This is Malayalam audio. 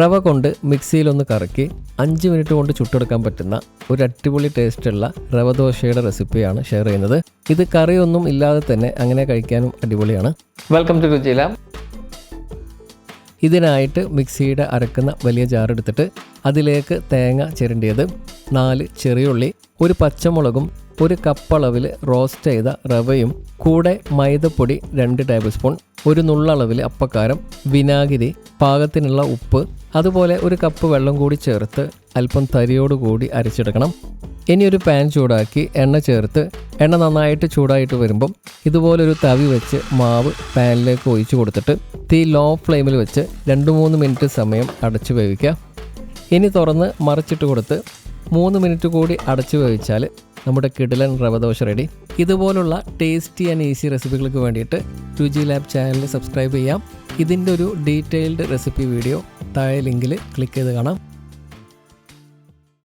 റവ കൊണ്ട് മിക്സിയിലൊന്ന് കറക്കി 5 മിനിറ്റ് കൊണ്ട് ചുട്ടെടുക്കാൻ പറ്റുന്ന ഒരു അടിപൊളി ടേസ്റ്റുള്ള റവ ദോശയുടെ റെസിപ്പിയാണ് ഷെയർ ചെയ്യുന്നത്. ഇത് കറിയൊന്നും ഇല്ലാതെ തന്നെ അങ്ങനെ കഴിക്കാനും അടിപൊളിയാണ്. വെൽക്കം ടു രുചി ലാബ്. ഇതിനായിട്ട് മിക്സിയുടെ അരക്കുന്ന വലിയ ജാർ എടുത്തിട്ട് അതിലേക്ക് തേങ്ങ ചിരണ്ടിയത്, 4 ചെറിയുള്ളി, ഒരു പച്ചമുളകും, ഒരു കപ്പളവിൽ റോസ്റ്റ് ചെയ്ത റവയും, കൂടെ മൈദപ്പൊടി 2 ടേബിൾ സ്പൂൺ, ഒരു നുള്ളളവിൽ അപ്പക്കാരം, വിനാഗിരി, പാകത്തിനുള്ള ഉപ്പ്, അതുപോലെ ഒരു കപ്പ് വെള്ളം കൂടി ചേർത്ത് അല്പം തരിയോടുകൂടി അരച്ചെടുക്കണം. ഇനി ഒരു പാൻ ചൂടാക്കി എണ്ണ ചേർത്ത് എണ്ണ നന്നായിട്ട് ചൂടായിട്ട് വരുമ്പം ഇതുപോലൊരു തവി വെച്ച് മാവ് പാനിലേക്ക് ഒഴിച്ചു കൊടുത്തിട്ട് തീ ലോ ഫ്ലെയിമിൽ വെച്ച് 2-3 മിനിറ്റ് സമയം അടച്ചു വേവിക്കുക. ഇനി തുറന്ന് മറിച്ചിട്ട് കൊടുത്ത് 3 മിനിറ്റ് കൂടി അടച്ചു വേവിച്ചാൽ നമ്മുടെ കിടിലൻ റവ ദോശ റെഡി. ഇതുപോലുള്ള ടേസ്റ്റി ആൻഡ് ഈസി റെസിപ്പികൾക്ക് വേണ്ടിയിട്ട് രുചി ലാബ് ചാനൽ സബ്സ്ക്രൈബ് ചെയ്യാം. ഇതിൻ്റെ ഒരു ഡീറ്റെയിൽഡ് റെസിപ്പി വീഡിയോ താഴെ ലിങ്കിൽ ക്ലിക്ക് ചെയ്ത് കാണാം.